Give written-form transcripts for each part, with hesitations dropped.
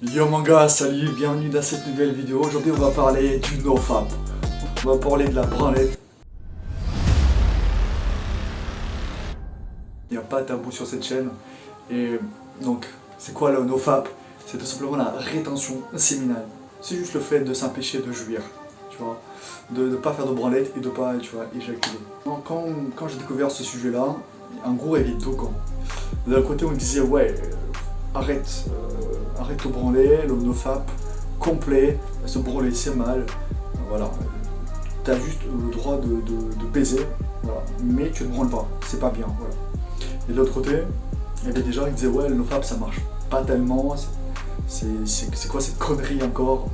Yo mon gars, salut, bienvenue dans cette nouvelle vidéo. Aujourd'hui on va parler du nofap. On va parler de la branlette. Il n'y a pas de tabou sur cette chaîne. Et donc, c'est quoi le nofap? C'est tout simplement la rétention séminale. C'est juste le fait de s'empêcher de jouir, tu vois, de ne pas faire de branlette et de pas, tu vois, éjaculer. Quand j'ai découvert ce sujet-là, en gros il y avait deux camps. D'un côté on disait ouais, arrête de branler, le nofap complet, se branler c'est mal, voilà, t'as juste le droit de baiser, voilà, mais tu ne branles pas, c'est pas bien, voilà. Et de l'autre côté, il y avait des gens qui disaient ouais, le nofap ça marche pas tellement, c'est quoi cette connerie encore,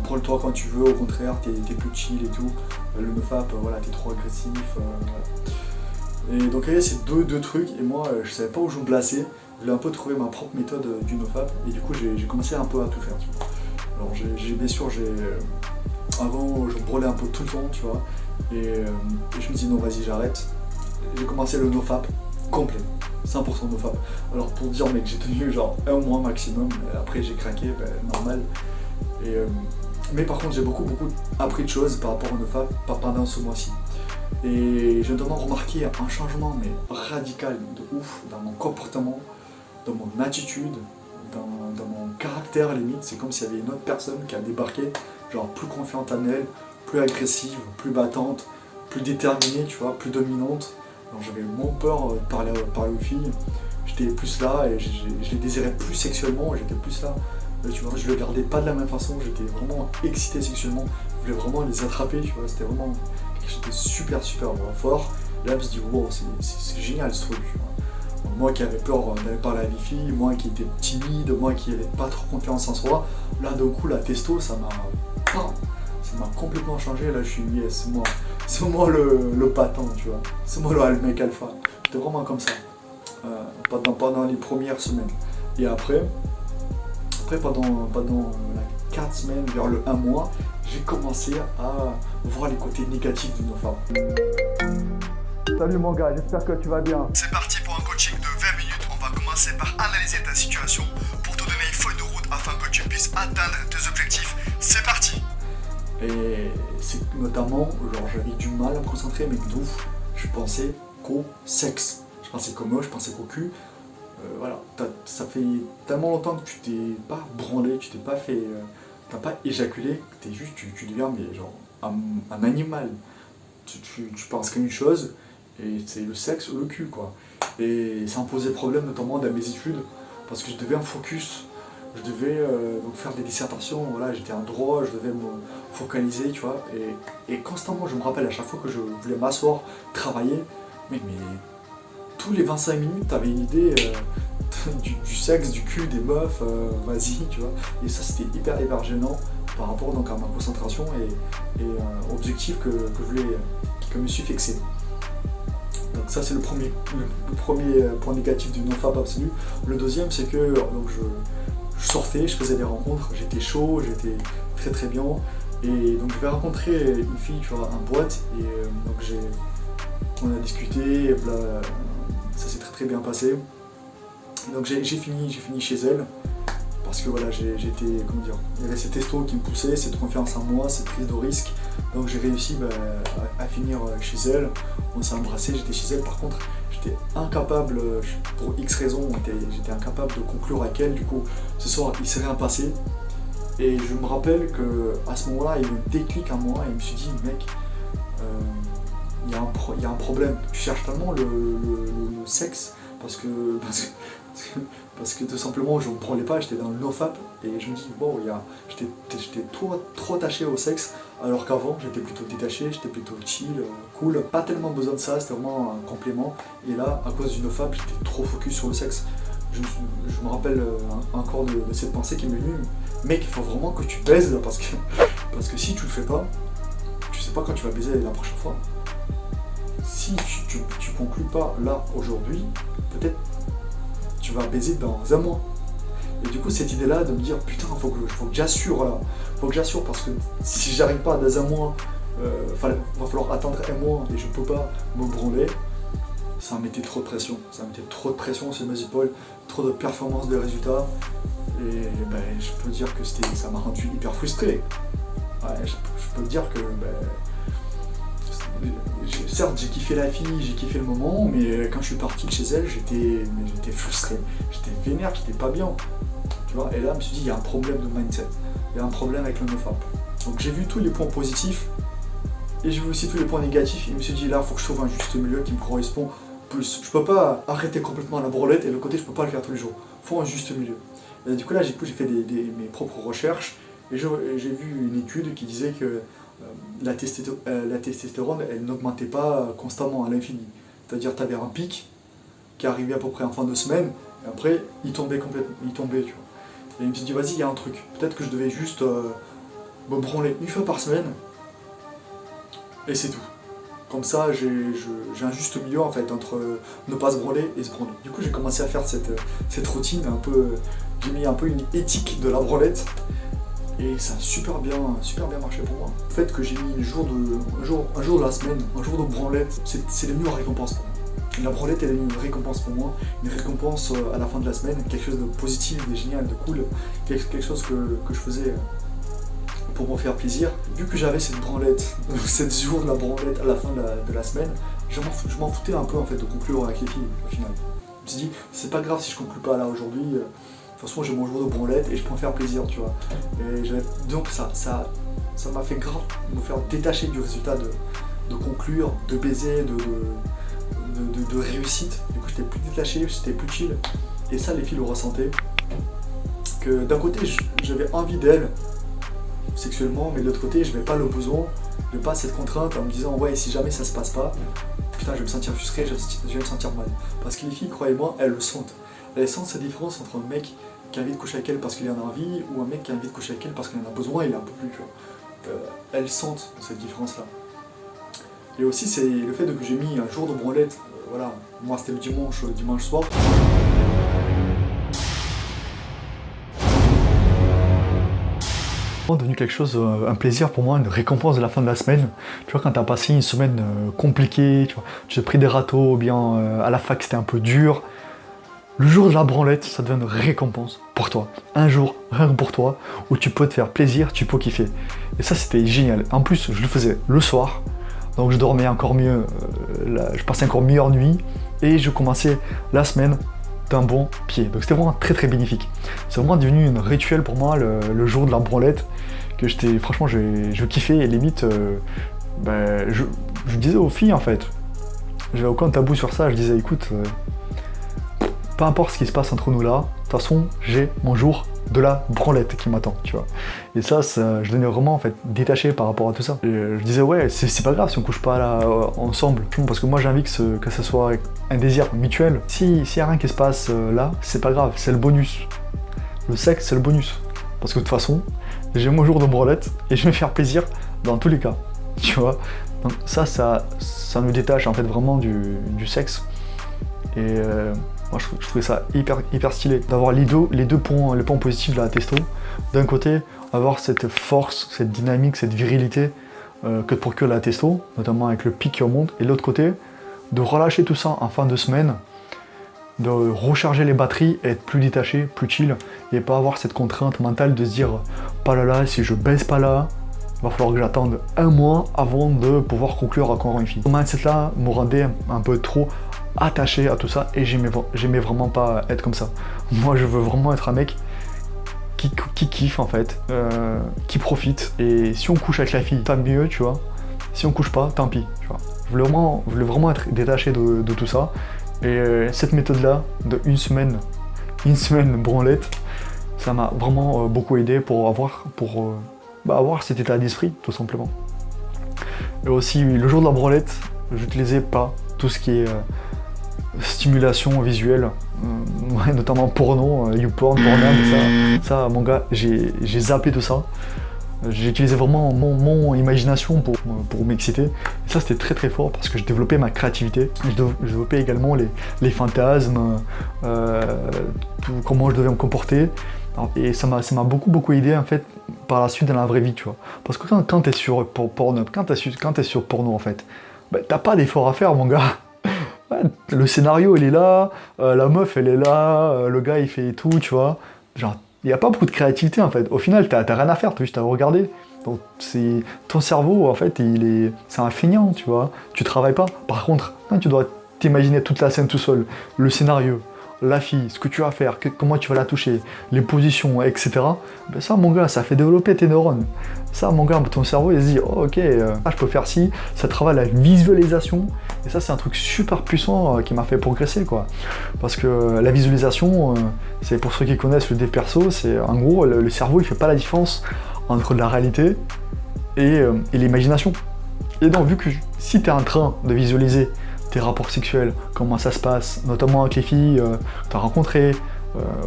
branle-toi quand tu veux, au contraire t'es plus chill et tout, le nofap, voilà, t'es trop agressif, voilà. Et donc il y avait ces deux trucs, et moi je savais pas où je me plaçais. Je voulais un peu trouver ma propre méthode du nofap, et du coup j'ai commencé un peu à tout faire, tu vois. Alors bien sûr, avant je brûlais un peu tout le temps, tu vois, et je me dis non vas-y j'arrête. J'ai commencé le nofap complet, 100% nofap. Alors pour dire mec, j'ai tenu genre un mois maximum, et après j'ai craqué, ben, normal. Mais par contre j'ai beaucoup appris de choses par rapport au nofap pendant ce mois-ci. Et j'ai notamment remarqué un changement mais radical de ouf dans mon comportement, dans mon attitude, dans mon caractère limite. C'est comme s'il y avait une autre personne qui a débarqué, genre plus confiante en elle, plus agressive, plus battante, plus déterminée, tu vois, plus dominante. Alors j'avais moins peur de parler aux filles, j'étais plus là et je les désirais plus sexuellement, j'étais plus là. Tu vois, je les regardais pas de la même façon, j'étais vraiment excité sexuellement, je voulais vraiment les attraper, tu vois, c'était vraiment quelque chose de super fort. Et là je me suis dit wow, c'est génial ce truc. Tu vois. Moi qui avais peur d'aller parler à des filles, moi qui étais timide, moi qui n'avais pas trop confiance en soi, là d'un coup la testo ça m'a complètement changé. Là je suis yes, c'est moi le patent, tu vois, c'est moi le mec alpha. J'étais vraiment comme ça pendant les premières semaines. Et après pendant la 4 semaines, vers le 1 mois, j'ai commencé à voir les côtés négatifs du nofap. Salut mon gars, j'espère que tu vas bien. C'est parti pour un coaching de 20 minutes. On va commencer par analyser ta situation pour te donner une feuille de route afin que tu puisses atteindre tes objectifs. C'est parti. Et c'est notamment, genre j'avais du mal à me concentrer, mais de ouf, je pensais qu'au sexe. Je pensais qu'au moche, je pensais qu'au cul. Voilà, ça fait tellement longtemps que tu t'es pas branlé, tu t'es pas fait, t'as pas éjaculé, que t'es juste, tu deviens mais genre un animal. Tu penses qu'à une chose, et c'est le sexe ou le cul quoi. Et ça me posait problème notamment dans mes études, parce que je devais un focus, je devais donc faire des dissertations, voilà, j'étais en droit, je devais me focaliser, tu vois, et constamment je me rappelle à chaque fois que je voulais m'asseoir, travailler, mais tous les 25 minutes t'avais une idée du sexe, du cul, des meufs, vas-y, tu vois, et ça c'était hyper gênant par rapport donc à ma concentration et objectif que je me suis fixé. Donc ça c'est le premier point négatif du nofap absolu. Le deuxième c'est que donc je sortais, je faisais des rencontres, j'étais chaud, j'étais très bien, et donc je vais rencontrer une fille, tu vois, en boîte, et donc on a discuté, et ça s'est très bien passé. Et donc j'ai fini chez elle. Parce que voilà, j'étais, comment dire, il y avait cette testo qui me poussait, cette confiance en moi, cette prise de risque. Donc j'ai réussi à finir chez elle. On s'est embrassé, j'étais chez elle. Par contre, j'étais incapable, pour X raisons, j'étais incapable de conclure avec elle. Du coup, ce soir, il s'est rien passé. Et je me rappelle qu'à ce moment-là, il y a eu un déclic en moi et je me suis dit, mec, il y a un problème. Tu cherches tellement le sexe parce que tout simplement je ne me branlais pas, j'étais dans le nofap et je me dis bon, j'étais trop attaché au sexe alors qu'avant j'étais plutôt détaché, j'étais plutôt chill, cool, pas tellement besoin de ça, c'était vraiment un complément. Et là à cause du nofap j'étais trop focus sur le sexe. Je me rappelle encore de cette pensée qui m'est venue, mec il faut vraiment que tu baises parce que si tu le fais pas, tu sais pas quand tu vas baiser la prochaine fois. Si tu conclus pas là aujourd'hui, peut-être tu vas baiser dans un mois. Et du coup cette idée là de me dire putain faut que j'assure là, faut que j'assure parce que si j'arrive pas dans un mois, va falloir attendre un mois et je peux pas me branler, ça me mettait trop de pression, sur mes épaules, trop de performance de résultats. Et ben, je peux dire que ça m'a rendu hyper frustré. Ouais, je peux dire que certes j'ai kiffé la fille, j'ai kiffé le moment, mais quand je suis parti de chez elle, j'étais frustré, j'étais vénère, j'étais pas bien. Tu vois, et là je me suis dit il y a un problème de mindset, il y a un problème avec le nofap. Donc j'ai vu tous les points positifs et j'ai vu aussi tous les points négatifs et je me suis dit là il faut que je trouve un juste milieu qui me correspond plus. Je peux pas arrêter complètement la branlette et le côté je peux pas le faire tous les jours. Il faut un juste milieu. Et du coup là j'ai fait mes propres recherches et j'ai vu une étude qui disait que la testostérone elle n'augmentait pas constamment à l'infini. C'est-à-dire tu avais un pic qui arrivait à peu près en fin de semaine et après il tombait complètement, tu vois. Et je me suis dit vas-y il y a un truc, peut-être que je devais juste me branler une fois par semaine et c'est tout. Comme ça j'ai un juste milieu en fait entre ne pas se branler et se branler. Du coup j'ai commencé à faire cette routine un peu, j'ai mis un peu une éthique de la branlette et ça a super bien marché pour moi. Le fait que j'ai mis un jour de la semaine, un jour de branlette, c'est devenu une récompense pour moi. La branlette elle est une récompense pour moi, une récompense à la fin de la semaine, quelque chose de positif, de génial, de cool, quelque chose que je faisais pour me faire plaisir. Vu que j'avais cette branlette, 7 jours de la branlette à la fin de la semaine, je m'en foutais un peu en fait de conclure avec les filles au final. Je me suis dit, c'est pas grave si je conclue pas là aujourd'hui, de toute façon j'ai mon jour de branlette et je peux me faire plaisir, tu vois. Et donc ça m'a fait grave me faire détacher du résultat de conclure, de baiser, de réussite. Du coup j'étais plus détaché, j'étais plus chill. Et ça les filles le ressentaient. Que d'un côté j'avais envie d'elles sexuellement, mais de l'autre côté je n'avais pas le besoin, de pas cette contrainte en me disant ouais si jamais ça se passe pas, putain je vais me sentir frustré, je vais me sentir mal. Parce que les filles, croyez-moi, elles le sentent. Elles sentent cette différence entre un mec qui a envie de coucher avec elle parce qu'il en a envie ou un mec qui a envie de coucher avec elle parce qu'il en a besoin et il a un peu plus, tu vois. Elles sentent cette différence là. Et aussi c'est le fait que j'ai mis un jour de branlette, voilà, moi c'était le dimanche soir. Devenu quelque chose, un plaisir pour moi, une récompense de la fin de la semaine. Tu vois, quand t'as passé une semaine compliquée, tu vois, tu t'es pris des râteaux, ou bien à la fac c'était un peu dur, le jour de la branlette, ça devient une récompense pour toi. Un jour, rien que pour toi, où tu peux te faire plaisir, tu peux kiffer. Et ça, c'était génial. En plus, je le faisais le soir, donc je dormais encore mieux, je passais encore meilleure nuit, et je commençais la semaine d'un bon pied. Donc c'était vraiment très très bénéfique. C'est vraiment devenu un rituel pour moi le jour de la branlette, que franchement je kiffais et limite je disais aux filles en fait, j'avais aucun tabou sur ça, je disais écoute, peu importe ce qui se passe entre nous là, de toute façon j'ai mon jour de la branlette qui m'attend, tu vois. Et ça je devenais vraiment en fait détaché par rapport à tout ça. Et je disais ouais c'est pas grave si on couche pas là ensemble, parce que moi j'ai envie que ce soit un désir mutuel. S'il y a rien qui se passe là, c'est pas grave, c'est le bonus. Le sexe c'est le bonus. Parce que de toute façon, j'ai mon jour de branlette et je vais me faire plaisir dans tous les cas. Tu vois. Donc ça me détache en fait vraiment du sexe. Et moi je trouvais ça hyper stylé d'avoir les deux points positifs de la testo. D'un côté, avoir cette force, cette dynamique, cette virilité que procure la testo, notamment avec le pic qui remonte, et de l'autre côté, de relâcher tout ça en fin de semaine, de recharger les batteries et être plus détaché, plus chill, et pas avoir cette contrainte mentale de se dire pas là, si je baisse pas là, il va falloir que j'attende un mois avant de pouvoir conclure encore une fille. Ce mindset là me rendait un peu trop attaché à tout ça et j'aimais vraiment pas être comme ça. Moi je veux vraiment être un mec qui kiffe en fait, qui profite, et si on couche avec la fille, tant mieux, tu vois. Si on couche pas, tant pis, tu vois. Je voulais vraiment être détaché de tout ça. Et cette méthode-là, de une semaine branlette, ça m'a vraiment beaucoup aidé pour avoir cet état d'esprit, tout simplement. Et aussi, le jour de la branlette, j'utilisais pas tout ce qui est stimulation visuelle, notamment porno, YouPorn, Pornhub, ça mon gars, j'ai zappé tout ça. J'ai utilisé vraiment mon imagination pour m'exciter. Et ça c'était très très fort parce que je développais ma créativité. Je développais également les fantasmes, comment je devais me comporter. Et ça m'a beaucoup aidé en fait par la suite dans la vraie vie, tu vois. Parce que quand t'es sur Pornhub, quand t'es sur porno en fait, t'as pas d'effort à faire mon gars. Le scénario il est là, la meuf elle est là, le gars il fait tout, tu vois. Genre il n'y a pas beaucoup de créativité en fait. Au final, t'as rien à faire, t'as juste à regarder. Donc ton cerveau, en fait, c'est un feignant, tu vois. Tu travailles pas. Par contre, tu dois t'imaginer toute la scène tout seul, le scénario, la fille, ce que tu vas faire, comment tu vas la toucher, les positions, etc. Ben ça, mon gars, ça fait développer tes neurones. Ça, mon gars, ton cerveau, il se dit, oh, ok, je peux faire ci. Ça travaille la visualisation. Et ça, c'est un truc super puissant qui m'a fait progresser, quoi. Parce que la visualisation, c'est pour ceux qui connaissent le dev perso, c'est en gros, le cerveau, il fait pas la différence entre la réalité et l'imagination. Et donc, vu que si tu es en train de visualiser tes rapports sexuels, comment ça se passe, notamment avec les filles que tu as rencontrées,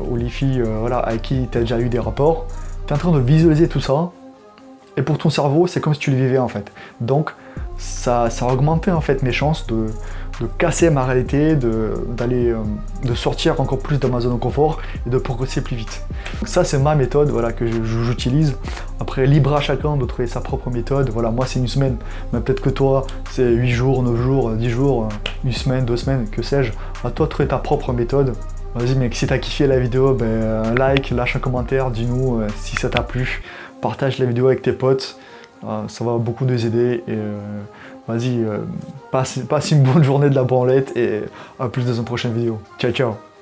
ou les filles voilà, avec qui tu as déjà eu des rapports, tu es en train de visualiser tout ça, et pour ton cerveau, c'est comme si tu le vivais en fait. Donc, ça a augmenté en fait mes chances de casser ma réalité, de sortir encore plus de ma zone de confort et de progresser plus vite. Donc ça, c'est ma méthode, voilà, que j'utilise. Après, libre à chacun de trouver sa propre méthode. Voilà, moi, c'est une semaine, mais peut-être que toi, c'est 8 jours, 9 jours, 10 jours, une semaine, 2 semaines, que sais-je. À toi de trouver ta propre méthode. Vas-y mec, si t'as kiffé la vidéo, ben, like, lâche un commentaire, dis-nous si ça t'a plu. Partage la vidéo avec tes potes, ça va beaucoup nous aider. Et vas-y, passe une bonne journée de la branlette et à plus dans une prochaine vidéo. Ciao ciao.